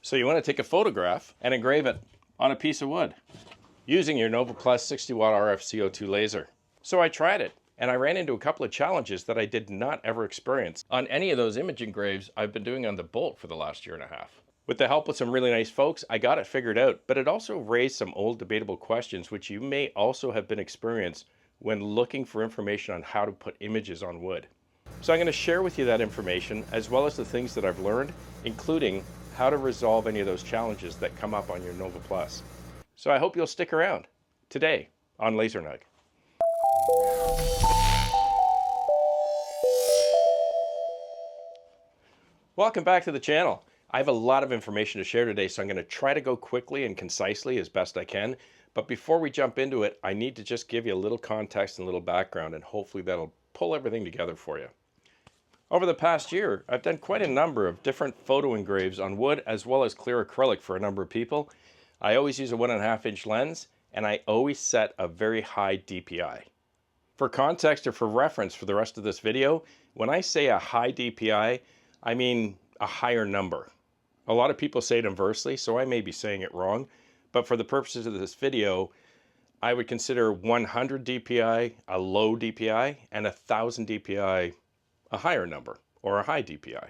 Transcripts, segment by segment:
So you want to take a photograph and engrave it on a piece of wood using your Nova Plus 60 Watt RF C02 laser. So I tried it and I ran into a couple of challenges that I did not ever experience on any of those image engraves I've been doing on the Bolt for the last year and a half. With the help of some really nice folks, I got it figured out, but it also raised some old debatable questions which you may also have been experienced when looking for information on how to put images on wood. So I'm going to share with you that information as well as the things that I've learned, including how to resolve any of those challenges that come up on your Nova Plus. So I hope you'll stick around today on LaserNug. Welcome back to the channel. I have a lot of information to share today, so I'm going to try to go quickly and concisely as best I can. But before we jump into it, I need to just give you a little context and a little background, and hopefully that'll pull everything together for you. Over the past year, I've done quite a number of different photo engraves on wood as well as clear acrylic for a number of people. I always use a 1.5 inch lens, and I always set a very high DPI. For context or for reference for the rest of this video, when I say a high DPI, I mean a higher number. A lot of people say it inversely, so I may be saying it wrong, but for the purposes of this video, I would consider 100 DPI a low DPI and 1000 DPI a higher number, or a high DPI.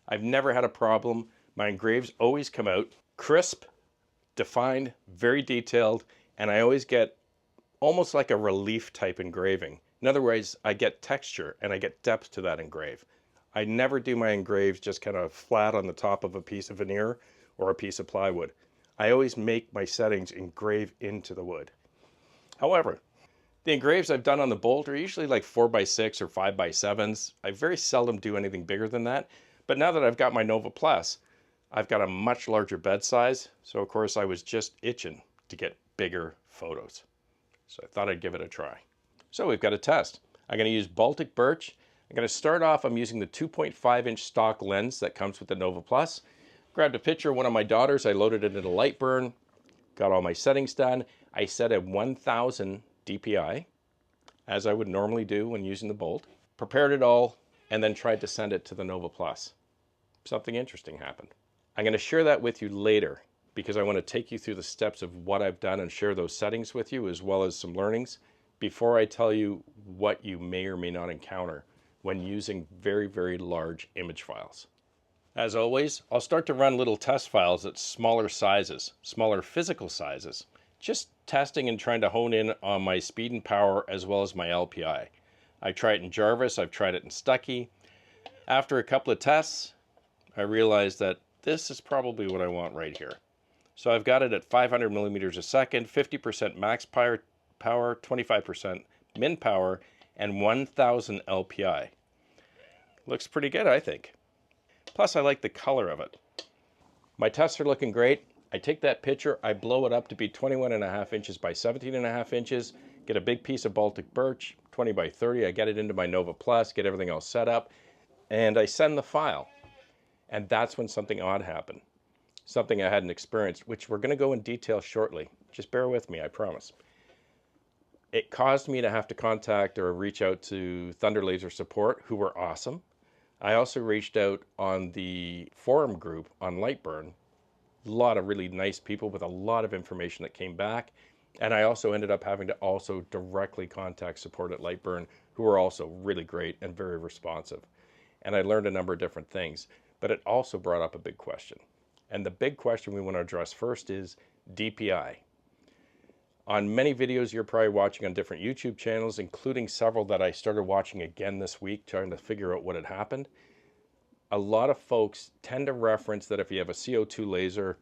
I've never had a problem. My engraves always come out crisp, defined, very detailed, and I always get almost like a relief type engraving. In other words, I get texture and I get depth to that engrave. I never do my engraves just kind of flat on the top of a piece of veneer or a piece of plywood. I always make my settings engrave into the wood. However, the engraves I've done on the Bolt are usually like 4x6 or 5x7s. I very seldom do anything bigger than that. But now that I've got my Nova Plus, I've got a much larger bed size. So of course I was just itching to get bigger photos. So I thought I'd give it a try. So we've got a test. I'm going to use Baltic birch. I'm going to start off, I'm using the 2.5 inch stock lens that comes with the Nova Plus. Grabbed a picture of one of my daughters. I loaded it into LightBurn. Got all my settings done. I set a 1000 DPI, as I would normally do when using the Bolt. Prepared it all, and then tried to send it to the Nova Plus. Something interesting happened. I'm going to share that with you later, because I want to take you through the steps of what I've done and share those settings with you, as well as some learnings, before I tell you what you may or may not encounter when using very, very large image files. As always, I'll start to run little test files at smaller sizes, smaller physical sizes, just testing and trying to hone in on my speed and power as well as my LPI. I tried it in Jarvis, I've tried it in Stuckey. After a couple of tests, I realized that this is probably what I want right here. So I've got it at 500 millimeters a second, 50% max power, 25% min power, and 1000 LPI. Looks pretty good, I think. Plus, I like the color of it. My tests are looking great. I take that picture, I blow it up to be 21.5 inches by 17.5 inches, get a big piece of Baltic birch, 20 by 30, I get it into my Nova Plus, get everything else set up, and I send the file. And that's when something odd happened. Something I hadn't experienced, which we're gonna go in detail shortly. Just bear with me, I promise. It caused me to have to contact or reach out to Thunder Laser support, who were awesome. I also reached out on the forum group on LightBurn. A lot of really nice people with a lot of information that came back. And I also ended up having to also directly contact support at LightBurn, who were also really great and very responsive. And I learned a number of different things, but it also brought up a big question. And the big question we want to address first is DPI. On many videos you're probably watching on different YouTube channels, including several that I started watching again this week, trying to figure out what had happened. A lot of folks tend to reference that if you have a CO2 laser,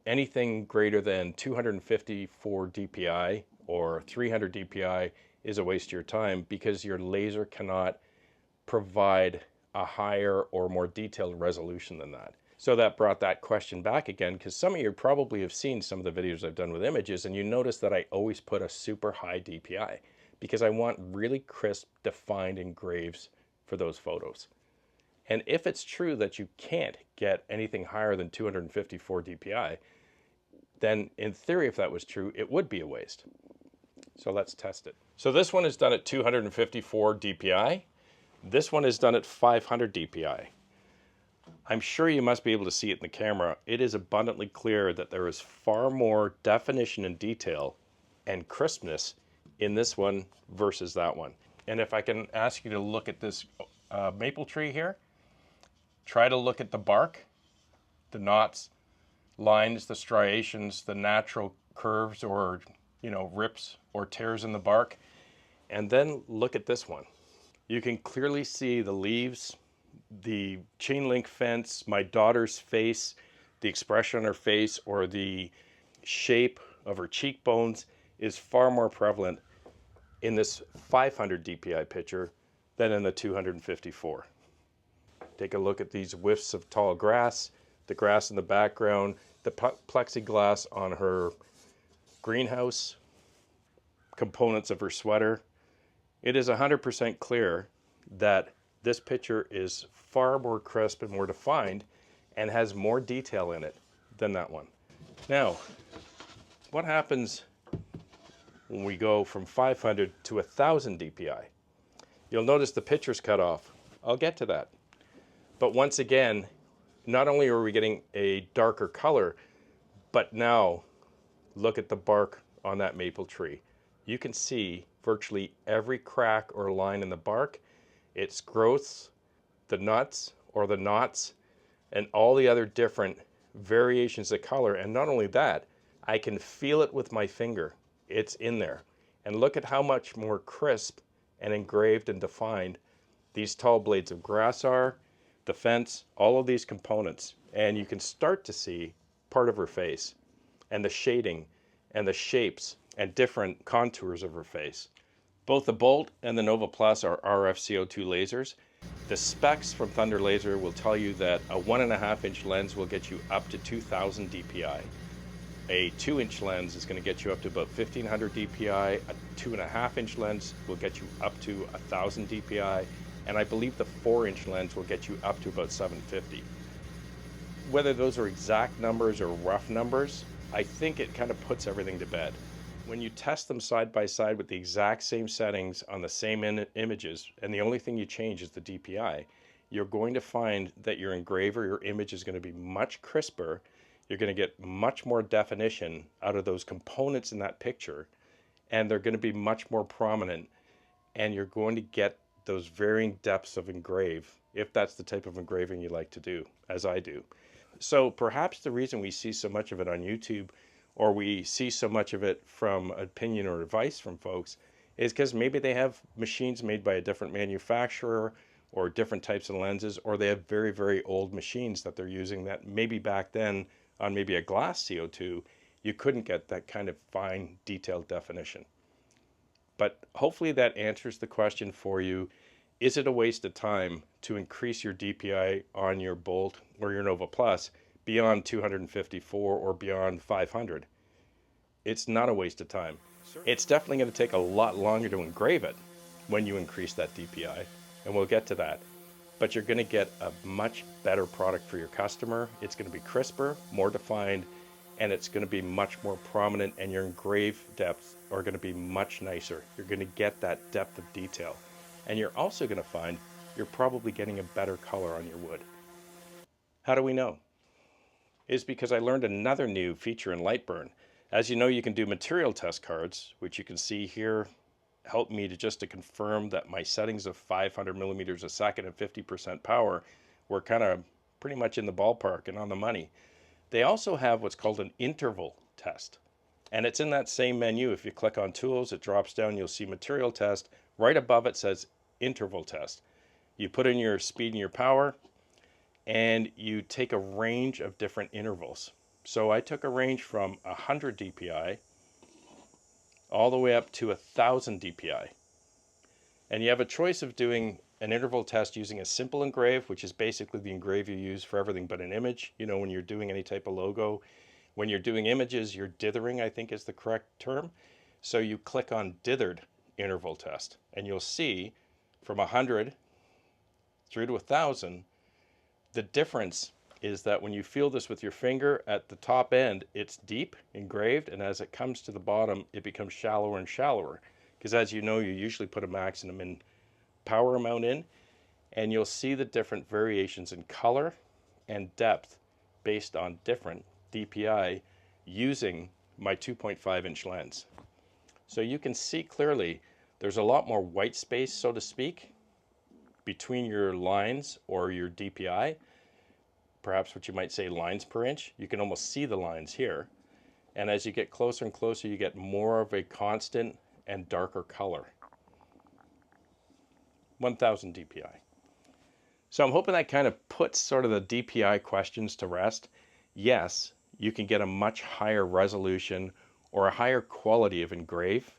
anything greater than 254 DPI or 300 DPI is a waste of your time because your laser cannot provide a higher or more detailed resolution than that. So that brought that question back again, because some of you probably have seen some of the videos I've done with images, and you notice that I always put a super high DPI because I want really crisp, defined engraves for those photos. And if it's true that you can't get anything higher than 254 DPI, then in theory, if that was true, it would be a waste. So let's test it. So this one is done at 254 DPI. This one is done at 500 DPI. I'm sure you must be able to see it in the camera. It is abundantly clear that there is far more definition and detail and crispness in this one versus that one. And if I can ask you to look at this maple tree here, try to look at the bark, the knots, lines, the striations, the natural curves or, rips or tears in the bark, and then look at this one. You can clearly see the leaves, the chain link fence, my daughter's face, the expression on her face, or the shape of her cheekbones is far more prevalent in this 500 DPI picture than in the 254. Take a look at these whiffs of tall grass, the grass in the background, the plexiglass on her greenhouse, components of her sweater. It is 100% clear that this picture is far more crisp and more defined and has more detail in it than that one. Now, what happens when we go from 500 to 1000 DPI? You'll notice the picture's cut off. I'll get to that. But once again, not only are we getting a darker color, but now look at the bark on that maple tree. You can see virtually every crack or line in the bark, its growths, the nuts or the knots, and all the other different variations of color. And not only that, I can feel it with my finger. It's in there. And look at how much more crisp and engraved and defined these tall blades of grass are, the fence, all of these components. And you can start to see part of her face and the shading and the shapes and different contours of her face. Both the Bolt and the Nova Plus are RF C02 lasers. The specs from Thunder Laser will tell you that a 1.5-inch lens will get you up to 2000 DPI. A 2-inch lens is going to get you up to about 1500 DPI. A 2.5-inch lens will get you up to 1000 DPI. And I believe the 4-inch lens will get you up to about 750. Whether those are exact numbers or rough numbers, I think it kind of puts everything to bed. When you test them side by side with the exact same settings on the same images, and the only thing you change is the DPI, you're going to find that your engrave or your image is going to be much crisper. You're going to get much more definition out of those components in that picture, and they're going to be much more prominent, and you're going to get those varying depths of engrave, if that's the type of engraving you like to do, as I do. So perhaps the reason we see so much of it on YouTube, or we see so much of it from opinion or advice from folks, is because maybe they have machines made by a different manufacturer or different types of lenses, or they have very, very old machines that they're using that maybe back then on maybe a glass CO2, you couldn't get that kind of fine detailed definition. But hopefully that answers the question for you. Is it a waste of time to increase your DPI on your Bolt or your Nova Plus beyond 254 or beyond 500? It's not a waste of time. It's definitely going to take a lot longer to engrave it when you increase that DPI, and we'll get to that. But you're going to get a much better product for your customer. It's going to be crisper, more defined, and it's going to be much more prominent, and your engrave depths are going to be much nicer. You're going to get that depth of detail. And you're also going to find you're probably getting a better color on your wood. How do we know? It's because I learned another new feature in LightBurn. As you know, you can do material test cards, which you can see here help me to confirm that my settings of 500 millimeters a second and 50% power were kind of pretty much in the ballpark and on the money. They also have what's called an interval test. And it's in that same menu. If you click on tools, it drops down, you'll see material test. Right above it says interval test. You put in your speed and your power, and you take a range of different intervals. So I took a range from 100 DPI all the way up to 1000 DPI. And you have a choice of doing an interval test using a simple engrave, which is basically the engrave you use for everything but an image. You know, when you're doing any type of logo. When you're doing images, you're dithering, I think is the correct term. So you click on dithered interval test, and you'll see from 100 through to 1000, the difference is that when you feel this with your finger at the top end, it's deep, engraved, and as it comes to the bottom, it becomes shallower and shallower. Because as you know, you usually put a maximum in power amount in, and you'll see the different variations in color and depth based on different DPI using my 2.5-inch lens. So you can see clearly there's a lot more white space, so to speak, between your lines or your DPI, perhaps what you might say lines per inch. You can almost see the lines here. And as you get closer and closer, you get more of a constant and darker color. 1000 DPI. So I'm hoping that kind of puts sort of the DPI questions to rest. Yes, you can get a much higher resolution or a higher quality of engrave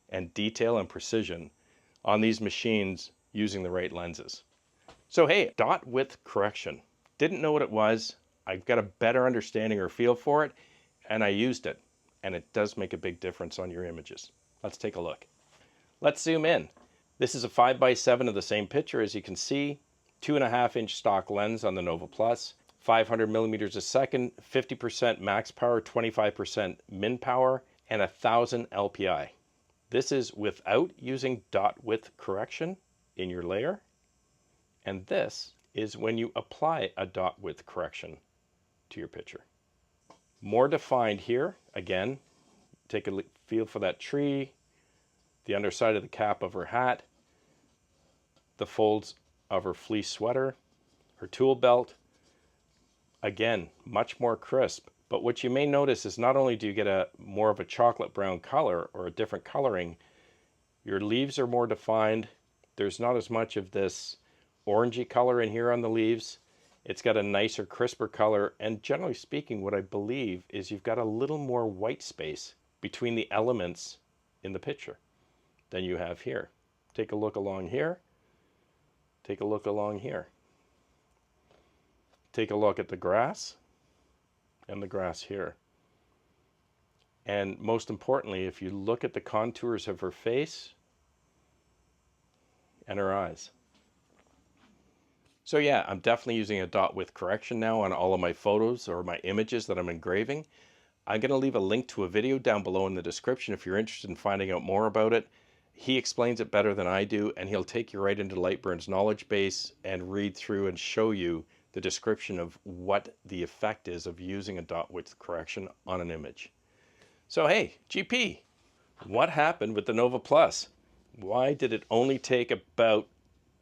and detail and precision on these machines using the right lenses. So hey, dot width correction. Didn't know what it was. I've got a better understanding or feel for it, and I used it. And it does make a big difference on your images. Let's take a look. Let's zoom in. This is a 5x7 of the same picture, as you can see. 2.5-inch stock lens on the Nova Plus. 500 millimeters a second, 50% max power, 25% min power, and 1000 LPI. This is without using dot width correction in your layer. And this is when you apply a dot width correction to your picture. More defined here. Again, take a feel for that tree, the underside of the cap of her hat, the folds of her fleece sweater, her tool belt. Again, much more crisp. But what you may notice is not only do you get a more of a chocolate brown color or a different coloring, your leaves are more defined. There's not as much of this orangey color in here on the leaves. It's got a nicer, crisper color. And generally speaking, what I believe is you've got a little more white space between the elements in the picture than you have here. Take a look along here. Take a look along here. Take a look at the grass and the grass here. And most importantly, if you look at the contours of her face and her eyes. So yeah, I'm definitely using a dot width correction now on all of my photos or my images that I'm engraving. I'm going to leave a link to a video down below in the description if you're interested in finding out more about it. He explains it better than I do, and he'll take you right into LightBurn's knowledge base and read through and show you the description of what the effect is of using a dot width correction on an image. So hey, GP, what happened with the Nova Plus? Why did it only take about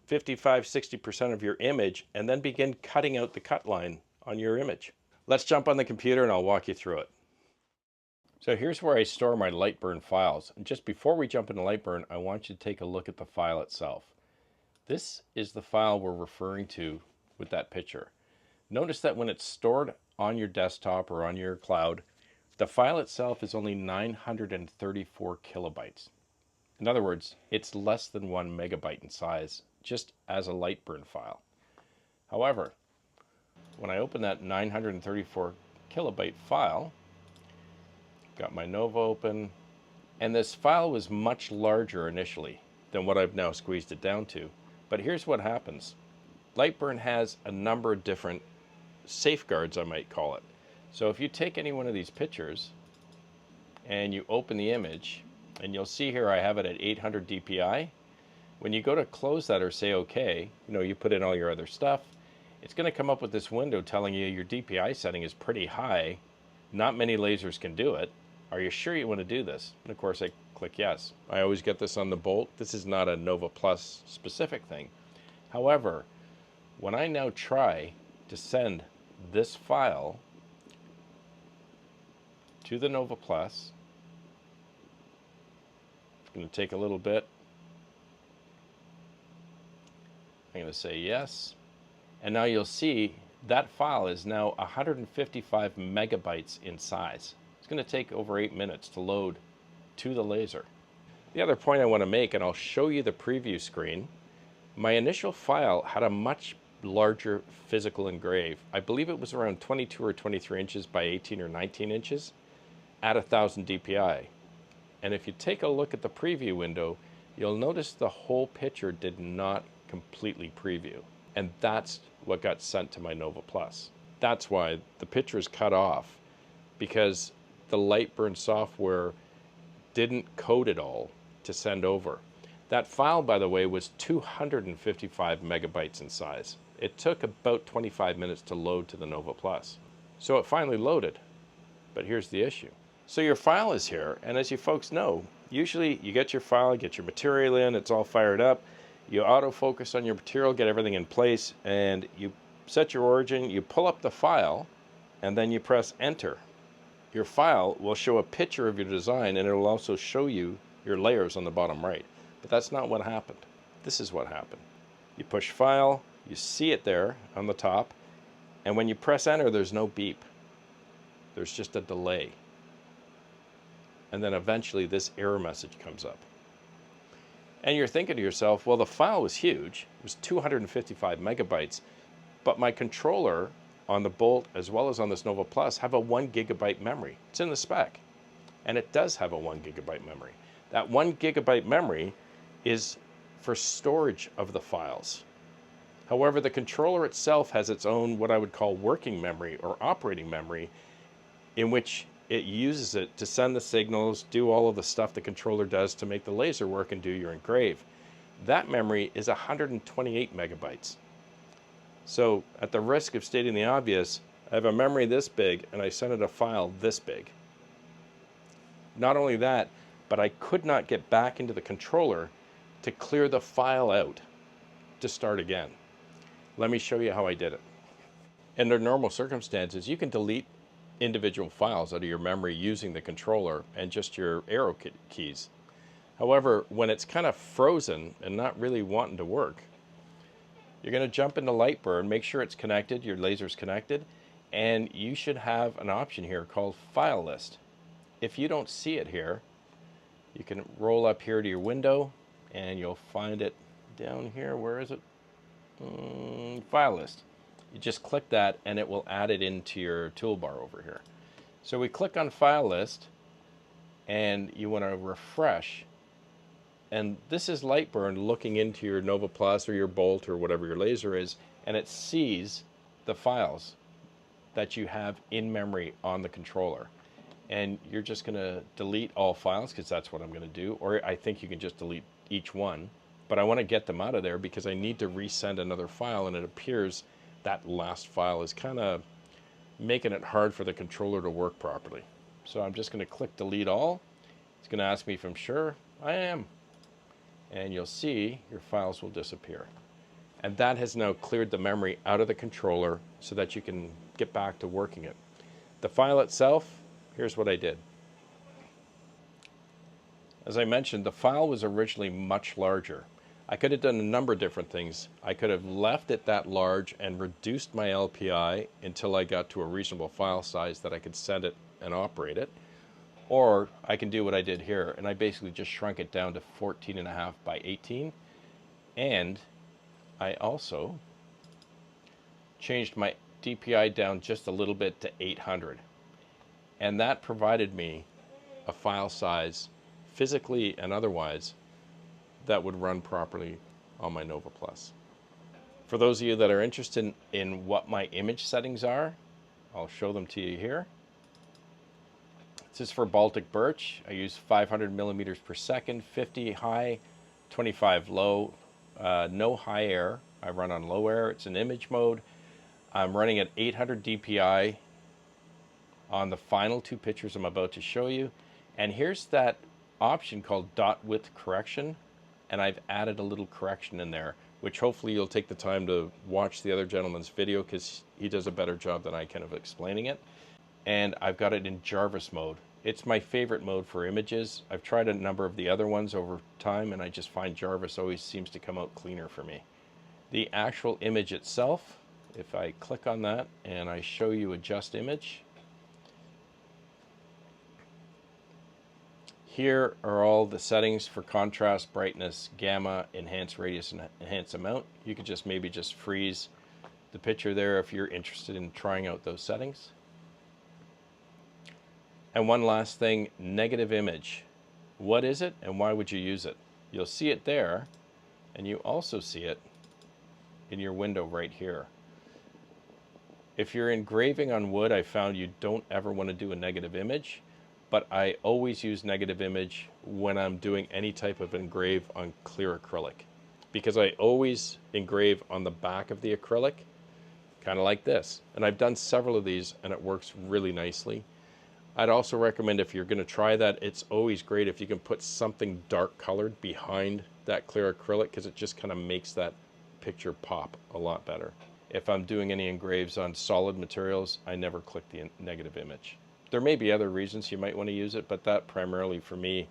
55–60% of your image and then begin cutting out the cut line on your image? Let's jump on the computer and I'll walk you through it. So here's where I store my LightBurn files. And just before we jump into LightBurn, I want you to take a look at the file itself. This is the file we're referring to with that picture. Notice that when it's stored on your desktop or on your cloud, the file itself is only 934 kilobytes. In other words, it's less than 1 megabyte in size, just as a LightBurn file. However, when I open that 934 kilobyte file, got my Nova open, and this file was much larger initially than what I've now squeezed it down to. But here's what happens. LightBurn has a number of different safeguards, I might call it. So if you take any one of these pictures and you open the image, and you'll see here I have it at 800 DPI. When you go to close that or say OK, you put in all your other stuff, it's going to come up with this window telling you your DPI setting is pretty high. Not many lasers can do it. Are you sure you want to do this? And of course I click yes. I always get this on the Bolt. This is not a Nova Plus specific thing. However, when I now try to send this file to the Nova Plus, it's going to take a little bit. I'm going to say yes. And now you'll see that file is now 155 megabytes in size. It's going to take over 8 minutes to load to the laser. The other point I want to make, and I'll show you the preview screen, my initial file had a much larger physical engrave. I believe it was around 22 or 23 inches by 18 or 19 inches at 1000 DPI. And if you take a look at the preview window, you'll notice the whole picture did not completely preview. And that's what got sent to my Nova Plus. That's why the picture is cut off, because the LightBurn software didn't code it all to send over. That file, by the way, was 255 megabytes in size. it took about 25 minutes to load to the Nova Plus. So it finally loaded, but here's the issue. So your file is here, and as you folks know, usually you get your file, get your material in, it's all fired up, you autofocus on your material, get everything in place, and you set your origin, you pull up the file, and then you press enter. Your file will show a picture of your design, and it will also show you your layers on the bottom right. But that's not what happened. This is what happened. You push file, you see it there on the top, and when you press enter, there's no beep. There's just a delay. And then eventually this error message comes up. And you're thinking to yourself, well, the file was huge. It was 255 megabytes, but my controller on the Bolt as well as on this Nova Plus have a 1 gigabyte memory. It's in the spec. And it does have a 1 gigabyte memory. That 1 gigabyte memory is for storage of the files. However, the controller itself has its own what I would call working memory or operating memory, in which it uses it to send the signals, do all of the stuff the controller does to make the laser work and do your engrave. That memory is 128 megabytes. So at the risk of stating the obvious, I have a memory this big and I sent it a file this big. Not only that, but I could not get back into the controller to clear the file out to start again. Let me show you how I did it. Under normal circumstances, you can delete individual files out of your memory using the controller and just your arrow keys. However, when it's kind of frozen and not really wanting to work, you're going to jump into LightBurn, make sure it's connected, your laser's connected, and you should have an option here called File List. If you don't see it here, you can roll up here to your window and you'll find it down here. Where is it? File List. You just click that and it will add it into your toolbar over here. So we click on File List and you want to refresh. And this is LightBurn looking into your Nova Plus or your Bolt or whatever your laser is, and it sees the files that you have in memory on the controller. And you're just going to delete all files because that's what I'm going to do. Or I think you can just delete each one. But I want to get them out of there because I need to resend another file, and it appears that last file is kind of making it hard for the controller to work properly. So I'm just going to click delete all. It's going to ask me if I'm sure. I am. And you'll see your files will disappear. And that has now cleared the memory out of the controller so that you can get back to working it. The file itself, here's what I did. As I mentioned, the file was originally much larger. I could have done a number of different things. I could have left it that large and reduced my LPI until I got to a reasonable file size that I could send it and operate it. Or I can do what I did here, and I basically just shrunk it down to 14.5 by 18. And I also changed my DPI down just a little bit to 800. And that provided me a file size, physically and otherwise, that would run properly on my Nova Plus. For those of you that are interested in what my image settings are, I'll show them to you here. This is for Baltic birch. I use 500 millimeters per second, 50 high, 25 low, no high air. I run on low air. It's an image mode. I'm running at 800 DPI on the final two pictures I'm about to show you. And here's that option called dot width correction. And I've added a little correction in there, which hopefully you'll take the time to watch the other gentleman's video because he does a better job than I can of explaining it. And I've got it in Jarvis mode. It's my favorite mode for images. I've tried a number of the other ones over time, and I just find Jarvis always seems to come out cleaner for me. The actual image itself, if I click on that and I show you adjust image, here are all the settings for contrast, brightness, gamma, enhance radius, and enhance amount. You could just maybe just freeze the picture there if you're interested in trying out those settings. And one last thing, negative image. What is it and why would you use it? You'll see it there, and you also see it in your window right here. If you're engraving on wood, I found you don't ever want to do a negative image, but I always use negative image when I'm doing any type of engrave on clear acrylic. because I always engrave on the back of the acrylic, kind of like this. And I've done several of these and it works really nicely. I'd also recommend, if you're going to try that, it's always great if you can put something dark colored behind that clear acrylic, because it just kind of makes that picture pop a lot better. If I'm doing any engraves on solid materials, I never click the negative image. There may be other reasons you might want to use it, but that primarily for me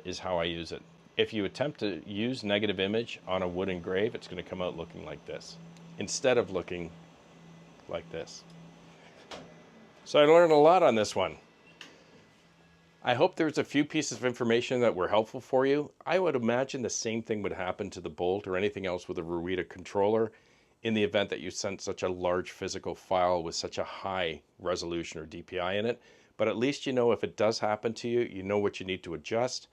is how I use it. If you attempt to use negative image on a wood engrave, it's going to come out looking like this instead of looking like this. So I learned a lot on this one. I hope there's a few pieces of information that were helpful for you. I would imagine the same thing would happen to the Bolt or anything else with a Ruida controller in the event that you sent such a large physical file with such a high resolution or DPI in it. But at least you know if it does happen to you, you know what you need to adjust.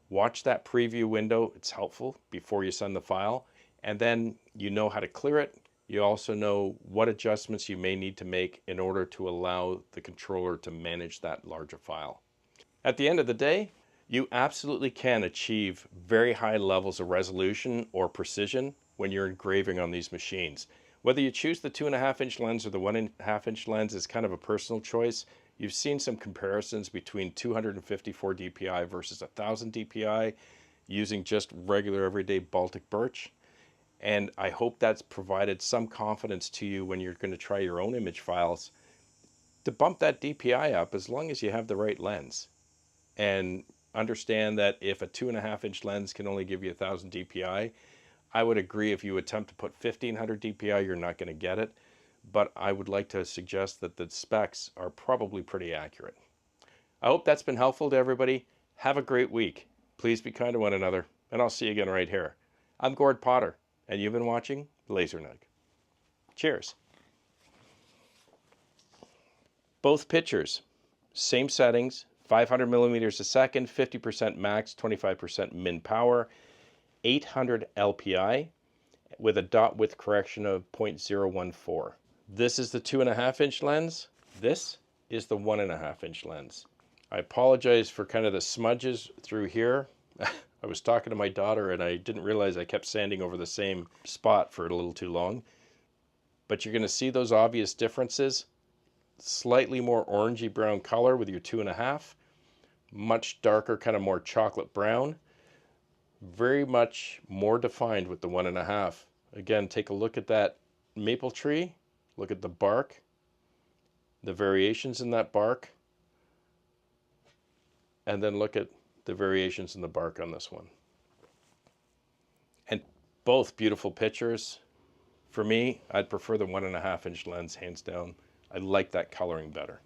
Watch that preview window. It's helpful before you send the file. And then you know how to clear it. You also know what adjustments you may need to make in order to allow the controller to manage that larger file. At the end of the day, you absolutely can achieve very high levels of resolution or precision when you're engraving on these machines. Whether you choose the 2.5-inch lens or the 1.5-inch lens is kind of a personal choice. You've seen some comparisons between 254 DPI versus 1000 DPI using just regular everyday Baltic birch. And I hope that's provided some confidence to you when you're going to try your own image files to bump that DPI up as long as you have the right lens. And understand that if a 2.5-inch lens can only give you 1000 DPI, I would agree if you attempt to put 1500 DPI, you're not going to get it. But I would like to suggest that the specs are probably pretty accurate. I hope that's been helpful to everybody. Have a great week. Please be kind to one another, and I'll see you again right here. I'm Gord Potter, and you've been watching Laser Nug. Cheers. Both pictures, same settings, 500 millimeters a second, 50% max, 25% min power, 800 LPI with a dot width correction of 0.014. This is the 2.5-inch lens. This is the 1.5-inch lens. I apologize for kind of the smudges through here. I was talking to my daughter and I didn't realize I kept sanding over the same spot for a little too long. But you're going to see those obvious differences. Slightly more orangey brown color with your 2.5. Much darker, kind of more chocolate brown. Very much more defined with the 1.5. Again, take a look at that maple tree. Look at the bark, the variations in that bark, and then look at the variations in the bark on this one. And both beautiful pictures. For me, I'd prefer the 1.5-inch lens, hands down. I like that coloring better.